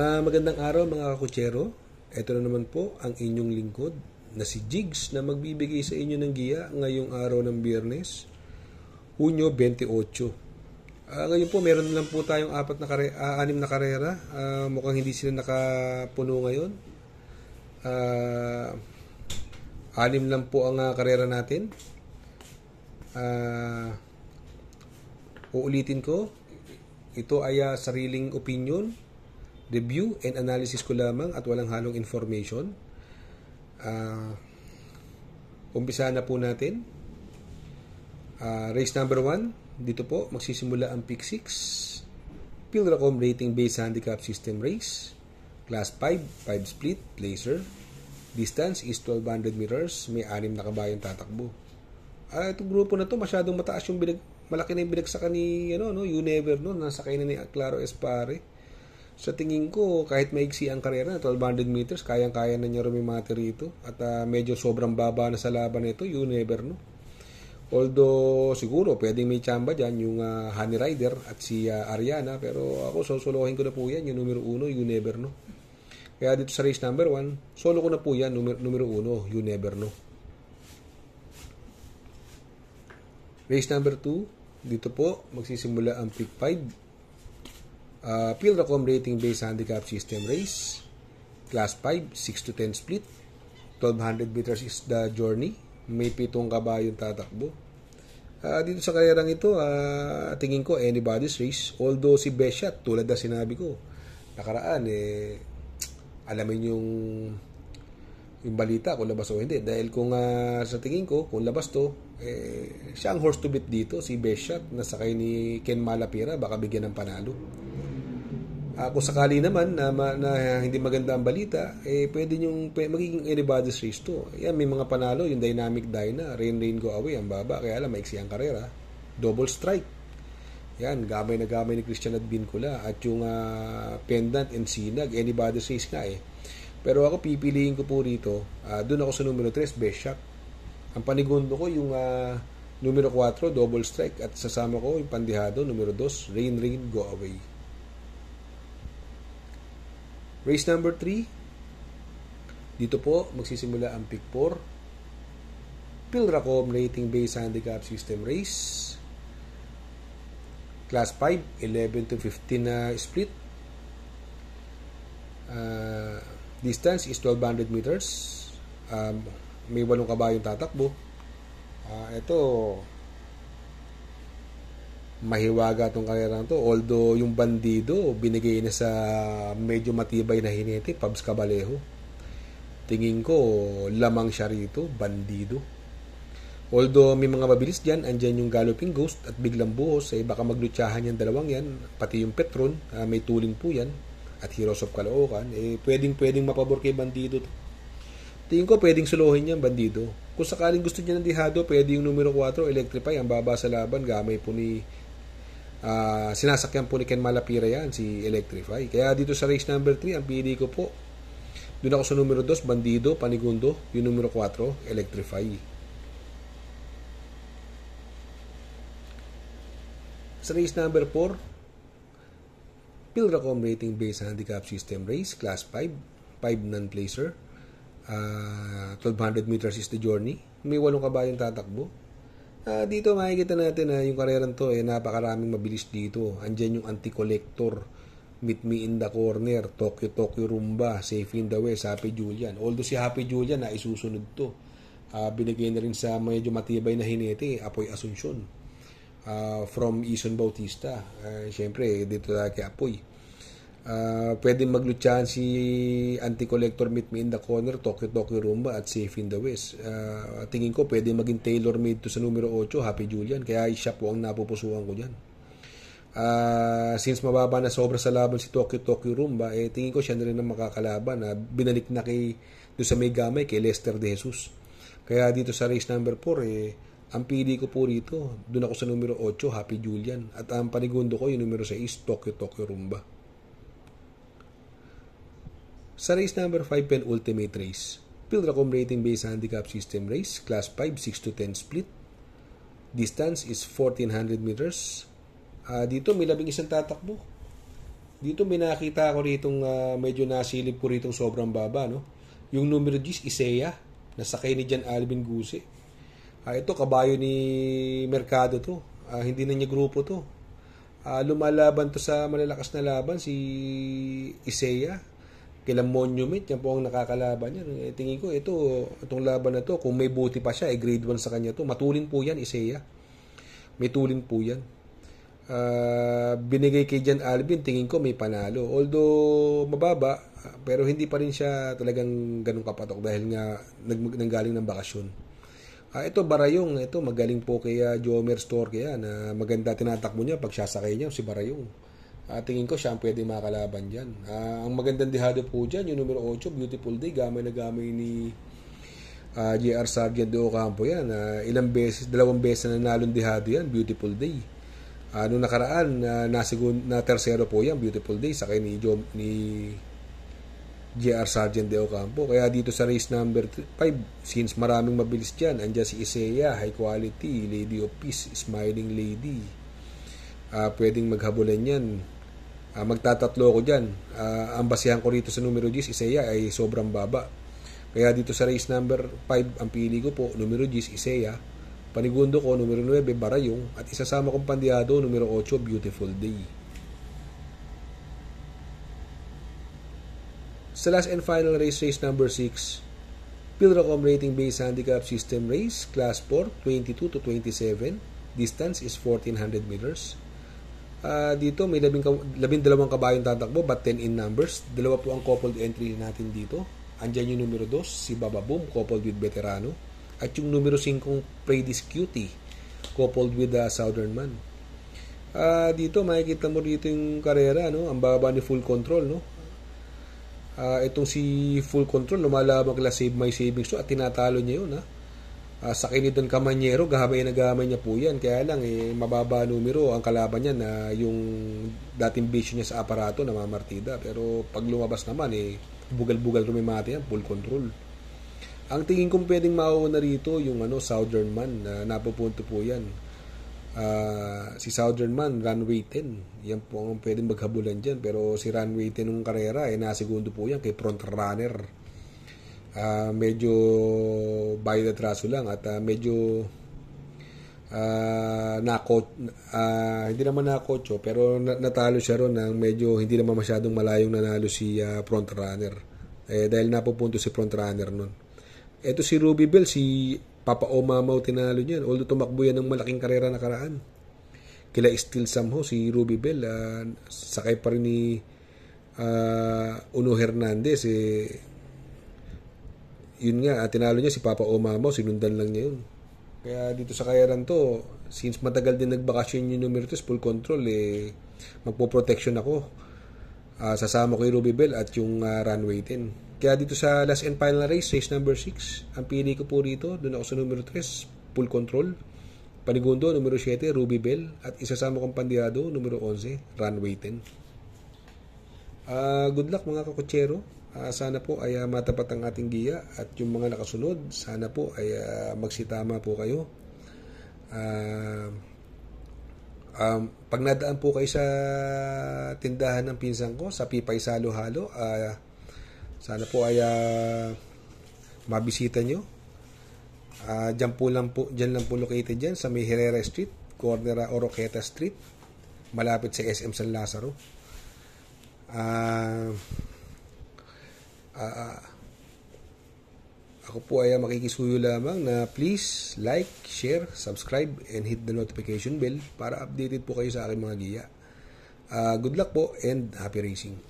Magandang araw mga kakutsero. Ito na naman po ang inyong lingkod na si Jigs na magbibigay sa inyo ng giya ngayong araw ng Biyernes, Hunyo 28. Ngayon po meron lang po tayong 6 na karera. Mukhang hindi sila nakapuno ngayon. 6 lang po ang karera natin. Uulitin ko, ito ay sariling opinion, review and analysis ko lamang at walang halong information. Umpisa na po natin. Race number 1, dito po magsisimula ang pick 6. Pilracom rating based handicap system race. Class 5 split, placer. Distance is 1200 meters. May 6 na kabayong tatakbo. Itong grupo na to masyadong mataas yung malaki na yung binagsakan ni You Never Know, nasakay na ni Claro Espare. Sa tingin ko, kahit maigsi ang karera, 1200 meters, kayang-kaya na niya rumimati rito. At medyo sobrang baba na sa laban nito, You Never Know. Although, siguro, pwedeng may tsamba dyan, yung Honey Rider at si Ariana. Pero ako, sosolohin ko na po yan, yung numero 1, You Never Know. Kaya dito sa race number 1, solo ko na po yan, numero 1, You Never Know. Race number 2, dito po, magsisimula ang pick 5. Pilracom rating based handicap system race. Class 5, 6 to 10 split. 1200 meters is the journey. May 7 kabayong tatakbo. Dito sa karerang ito, tingin ko anybody's race. Although si Beshot, tulad na sinabi ko, nakaraan, alamin yung balita kung labas o hindi. Dahil kung sa tingin ko, kung labas to, siya ang horse to beat dito, si Beshot, na sakay ni Ken Malapira, baka bigyan ng panalo. Kung sakali naman na hindi maganda ang balita, pwede yung magiging anybody's race to. Yan, may mga panalo, yung Dynamic Dyna, Rain Go Away, ang baba, kaya alam, maiksi ang karera. Double Strike. Yan, gamay na gamay ni Christian at Vincula. At yung Pendant and Sinag, anybody's race nga Pero ako, pipiliin ko po rito, doon ako sa numero 3, Best Shot. Ang panigundo ko, yung numero 4, Double Strike. At sasama ko, yung pandihado, numero 2, Rain Go Away. Race number 3, dito po magsisimula ang pick 4. Pilracom rating based handicap system race. Class 5, 11 to 15 na split. Distance is 1200 meters. May 8 kabayong tatakbo. Ito, mahiwaga itong karerang to. Although yung Bandido binigay na sa medyo matibay na hinete, Pabs Cabalejo. Tingin ko lamang siya rito, Bandido. Although may mga mabilis dyan, andyan yung Galloping Ghost at Biglang Buhos, baka maglutsahan yung dalawang yan, pati yung Petron, may tuling po yan, at Heroes of Caloocan, pwedeng mapabor kay Bandido to. Tingin ko pwedeng suluhin yan, Bandido. Kung sakaling gusto niya ng dihado, pwede yung numero 4, Electrify, ang baba sa laban, gamay po ni sinasakyan po ni Ken Malapira yan, si Electrify. Kaya dito sa race number 3, ang pili ko po, doon ako sa numero 2, Bandido, Panigundo, yung numero 4, Electrify. Sa race number 4, Pilracom rating based handicap system race, class 5 non-placer. 1200 meters is the journey. May 8 kabayong tatakbo. Dito makikita natin na yung karerang to napakaraming mabilis dito. Andyan yung Anti-Collector, Meet Me in the Corner, Tokyo Rumba, Safe in the West, Happy Julian. Although si Happy Julian na isusunod to. Binigay na rin sa medyo matibay na hinete, Apoy Asuncion. From Ison Bautista. Siyempre, dito tayo kay Apoy. Pwede maglutsahan si Anti-Collector, Meet Me in the Corner, Tokyo Rumba at Safe in the West. Tingin ko pwede maging tailor-made to sa numero 8, Happy Julian, kaya siya po ang napupusuan ko dyan. Since mababa na sobra sa laban si Tokyo Rumba, tingin ko siya na rin ang makakalaban na binalik na doon sa may gamay kay Lester De Jesus. Kaya dito sa race number 4 ang pili ko po rito, doon ako sa numero 8, Happy Julian, at ang panigundo ko yung numero 6, Tokyo Rumba. Sa race number 5, penultimate race, Pilracom rating based handicap system race, class 5, 6 to 10 split. Distance is 1400 meters. Dito may 11 tatakbo. Dito may nakita ako ritong medyo nasilip ko ritong sobrang baba, no? Yung numero 10, Isaiah, nasakay ni Jan Alvin Guse. Ito, kabayo ni Mercado to. Hindi na niya grupo to. Lumalaban to sa malalakas na laban, si Isaiah. Kailang Monument, yan po ang nakakalaban niya. Tingin ko, itong laban na to, kung may buti pa siya, grade 1 sa kanya to. Matulin po yan, Isaiah. May tulin po yan. Binigay kay Jan Alvin, tingin ko may panalo. Although mababa, pero hindi pa rin siya talagang ganun kapatok dahil nga nanggaling ng bakasyon. Ito Barayong, ito magaling po kay Jomer Store kaya na maganda tinatakbo niya pag sasakay niya si Barayong. Tingin ko siya ang pwede makalaban dyan. Ang magandang dihado po dyan, yung numero 8, Beautiful Day, gamay na gamay ni JR Sargent de Ocampo yan. Dalawang beses na nanalong dihado yan, Beautiful Day. Noong nakaraan, na tersero po yan, Beautiful Day, sakay ni JR Sargent de Ocampo. Kaya dito sa race number 5, since maraming mabilis dyan, andyan si Isaiah, High Quality, Lady of Peace, Smiling Lady. Pwedeng maghabulan yan. Magtatatlo ko dyan. Ang basihan ko rito sa numero 10, Isaiah, ay sobrang baba. Kaya dito sa race number 5, ang pili ko po, numero 10, Isaiah. Panigundo ko, numero 9, Barayong. At isasama kong pandiyado, numero 8, Beautiful Day. Sa last and final race number 6, Pilracom Rating Based Handicap System Race, Class 4, 22 to 27. Distance is 1,400 meters. Dito may 12 kabayong tatakbo but 10 in numbers. Dalawa po ang coupled entry natin dito. Andyan yung numero 2, si Baba Boom, coupled with Veterano. At yung numero 5, Predis Cutie, coupled with Southern Man. Dito makikita mo dito yung karera, no? Ang baba ni Full Control, no? Itong si Full Control lumalaban kila Save My Savings at tinatalo niya yun, ha? Sa Kinidan Camanyero, gamay niya po yan. Kaya lang, mababa numero ang kalaban niya na yung dating base niya sa aparato, namamartida. Pero pag lumabas naman, bugal-bugal rumimati yan, Full Control. Ang tingin kong pwedeng mauuna rito, yung Southern Man, napupunto po yan. Si Southern Man, Runway 10. Yan po ang pwedeng maghabulan dyan. Pero si Runway 10 ng karera, nasigundo po yan kay Front Runner. Medyo by the traso lang at medyo hindi naman nakotso pero natalo siya ron ng medyo hindi naman masyadong malayong nanalo si Front Runner dahil napupunto si Front Runner nun. Ito si Ruby Bell, si Papa Omamaw tinalo niyan, although tumakbo yan ng malaking karera nakaraan kila Steel Samho. Si Ruby Bell sakay pa rin ni Uno Hernandez yun nga, tinalo niya si Papa Omamaw, sinundan lang niya yun. Kaya dito sa kayaran to, since matagal din nagbakasyon yung numero 2, Full Control, magpo-protection ako. Sasama ko yung Ruby Bell at yung Runway 10. Kaya dito sa last and final race number 6, ang pili ko po rito, doon ako sa numero 3, Full Control. Panigundo, numero 7, Ruby Bell. At isasama kong pandiyado, numero 11, Runway 10. Good luck mga kakutsero. Sana po ay matapat ang ating giya at yung mga nakasunod, sana po ay magsitama po kayo. Pag nadaan po kayo sa tindahan ng pinsan ko, sa Pipay Salo-Halo, sana po ay mabisita nyo. Dyan lang po located dyan sa may Herrera Street, corner Oroqueta Street, malapit sa SM San Lazaro. Ako po ay makikisuyo lamang na please like, share, subscribe, and hit the notification bell para updated po kayo sa aking mga giya. Good luck po and happy racing.